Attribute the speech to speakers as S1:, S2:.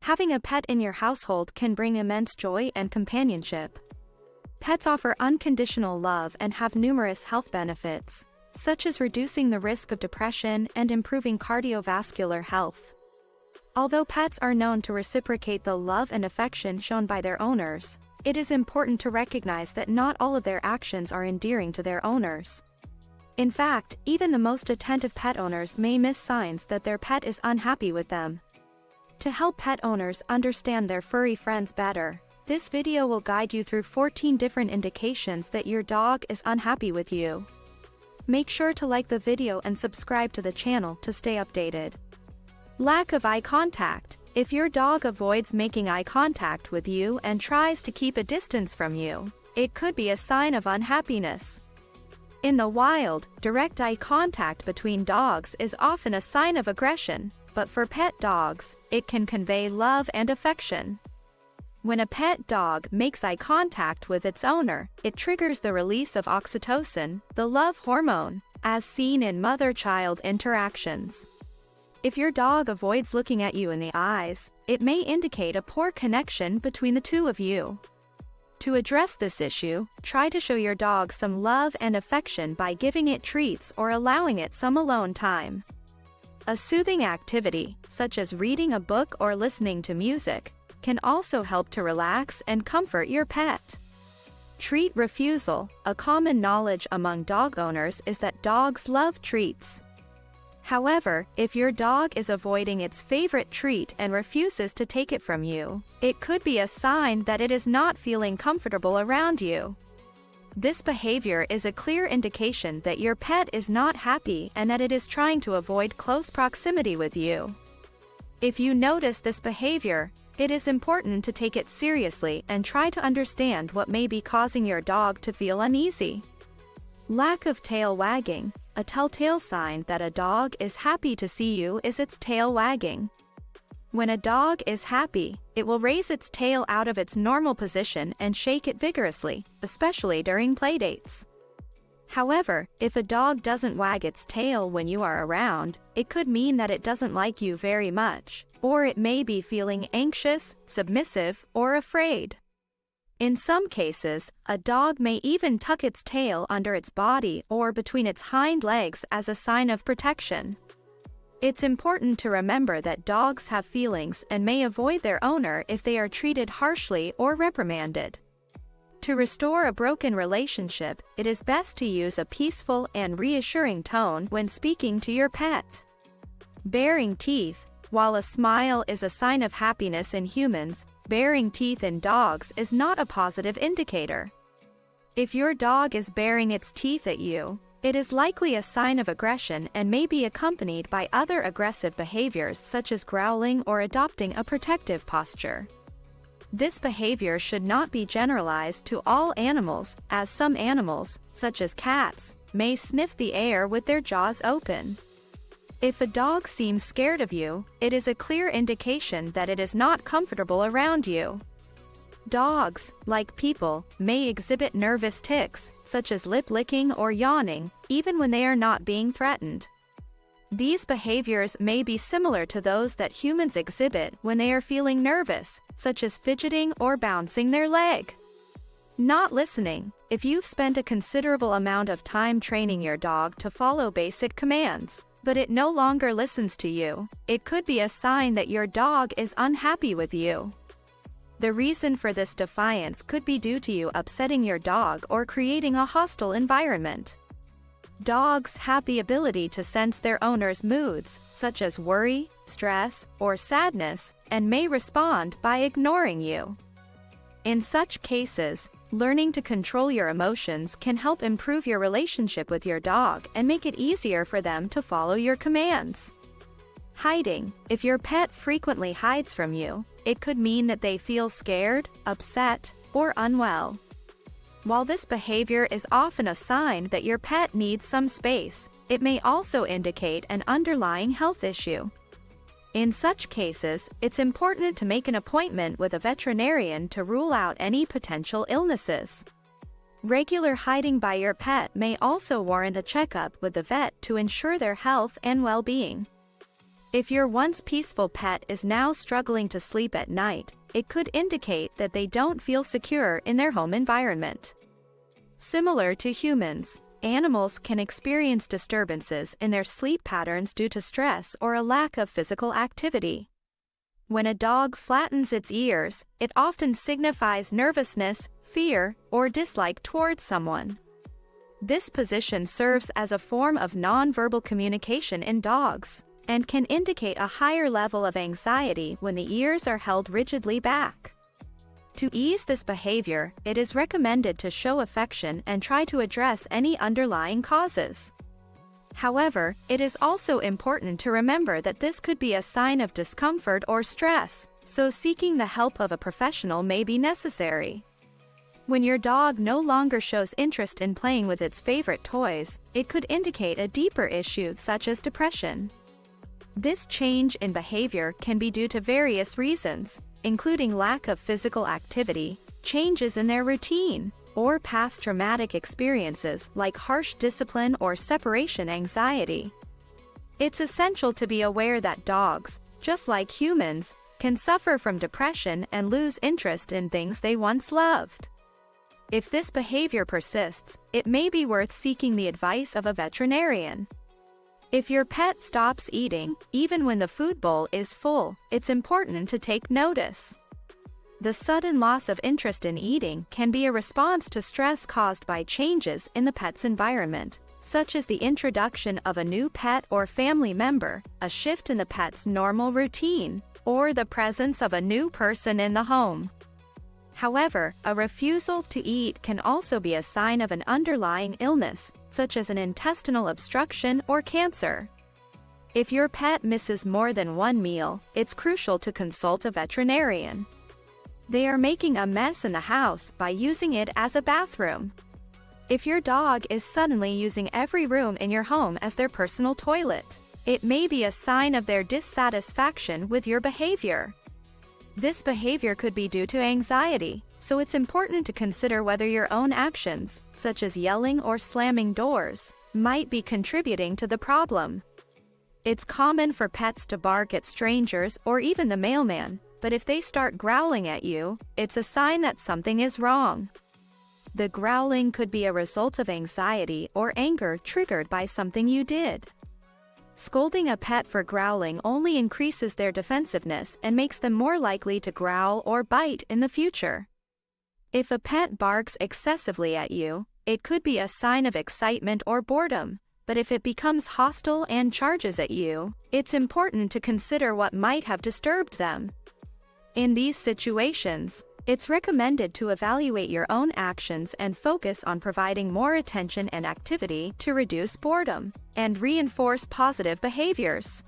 S1: Having a pet in your household can bring immense joy and companionship. Pets offer unconditional love and have numerous health benefits, such as reducing the risk of depression and improving cardiovascular health. Although pets are known to reciprocate the love and affection shown by their owners, it is important to recognize that not all of their actions are endearing to their owners. In fact, even the most attentive pet owners may miss signs that their pet is unhappy with them. To help pet owners understand their furry friends better, this video will guide you through 14 different indications that your dog is unhappy with you. Make sure to like the video and subscribe to the channel to stay updated. Lack of eye contact. If your dog avoids making eye contact with you and tries to keep a distance from you, it could be a sign of unhappiness. In the wild, direct eye contact between dogs is often a sign of aggression, but for pet dogs, it can convey love and affection. When a pet dog makes eye contact with its owner, it triggers the release of oxytocin, the love hormone, as seen in mother-child interactions. If your dog avoids looking at you in the eyes, it may indicate a poor connection between the two of you. To address this issue, try to show your dog some love and affection by giving it treats or allowing it some alone time. A soothing activity, such as reading a book or listening to music, can also help to relax and comfort your pet. Treat refusal. A common knowledge among dog owners is that dogs love treats. However, if your dog is avoiding its favorite treat and refuses to take it from you, it could be a sign that it is not feeling comfortable around you. This behavior is a clear indication that your pet is not happy and that it is trying to avoid close proximity with you. If you notice this behavior, it is important to take it seriously and try to understand what may be causing your dog to feel uneasy. Lack of tail wagging. A telltale sign that a dog is happy to see you is its tail wagging. When a dog is happy, it will raise its tail out of its normal position and shake it vigorously, especially during playdates. However, if a dog doesn't wag its tail when you are around, it could mean that it doesn't like you very much, or it may be feeling anxious, submissive, or afraid. In some cases, a dog may even tuck its tail under its body or between its hind legs as a sign of protection. It's important to remember that dogs have feelings and may avoid their owner if they are treated harshly or reprimanded. To restore a broken relationship, it is best to use a peaceful and reassuring tone when speaking to your pet. Baring teeth. While a smile is a sign of happiness in humans, baring teeth in dogs is not a positive indicator. If your dog is baring its teeth at you, it is likely a sign of aggression and may be accompanied by other aggressive behaviors such as growling or adopting a protective posture. This behavior should not be generalized to all animals, as some animals, such as cats, may sniff the air with their jaws open. If a dog seems scared of you, it is a clear indication that it is not comfortable around you. Dogs, like people, may exhibit nervous tics, such as lip licking or yawning, even when they are not being threatened. These behaviors may be similar to those that humans exhibit when they are feeling nervous, such as fidgeting or bouncing their leg. Not listening. If you've spent a considerable amount of time training your dog to follow basic commands, but it no longer listens to you, it could be a sign that your dog is unhappy with you. The reason for this defiance could be due to you upsetting your dog or creating a hostile environment. Dogs have the ability to sense their owner's moods, such as worry, stress, or sadness, and may respond by ignoring you. In such cases, learning to control your emotions can help improve your relationship with your dog and make it easier for them to follow your commands. Hiding. If your pet frequently hides from you, it could mean that they feel scared, upset, or unwell. While this behavior is often a sign that your pet needs some space, it may also indicate an underlying health issue. In such cases, it's important to make an appointment with a veterinarian to rule out any potential illnesses. Regular hiding by your pet may also warrant a checkup with the vet to ensure their health and well-being. If your once peaceful pet is now struggling to sleep at night, it could indicate that they don't feel secure in their home environment. Similar to humans, animals can experience disturbances in their sleep patterns due to stress or a lack of physical activity. When a dog flattens its ears, it often signifies nervousness, fear, or dislike towards someone. This position serves as a form of nonverbal communication in dogs, and can indicate a higher level of anxiety when the ears are held rigidly back. To ease this behavior, it is recommended to show affection and try to address any underlying causes. However, it is also important to remember that this could be a sign of discomfort or stress, so seeking the help of a professional may be necessary. When your dog no longer shows interest in playing with its favorite toys, it could indicate a deeper issue such as depression. This change in behavior can be due to various reasons, including lack of physical activity, changes in their routine, or past traumatic experiences like harsh discipline or separation anxiety. It's essential to be aware that dogs, just like humans, can suffer from depression and lose interest in things they once loved. If this behavior persists, it may be worth seeking the advice of a veterinarian. If your pet stops eating, even when the food bowl is full, it's important to take notice. The sudden loss of interest in eating can be a response to stress caused by changes in the pet's environment, such as the introduction of a new pet or family member, a shift in the pet's normal routine, or the presence of a new person in the home. However, a refusal to eat can also be a sign of an underlying illness, such as an intestinal obstruction or cancer. If your pet misses more than one meal, it's crucial to consult a veterinarian. They are making a mess in the house by using it as a bathroom. If your dog is suddenly using every room in your home as their personal toilet, it may be a sign of their dissatisfaction with your behavior. This behavior could be due to anxiety, so it's important to consider whether your own actions, such as yelling or slamming doors, might be contributing to the problem. It's common for pets to bark at strangers or even the mailman, but if they start growling at you, it's a sign that something is wrong. The growling could be a result of anxiety or anger triggered by something you did. Scolding a pet for growling only increases their defensiveness and makes them more likely to growl or bite in the future. If a pet barks excessively at you, it could be a sign of excitement or boredom, but if it becomes hostile and charges at you, it's important to consider what might have disturbed them. In these situations, it's recommended to evaluate your own actions and focus on providing more attention and activity to reduce boredom and reinforce positive behaviors.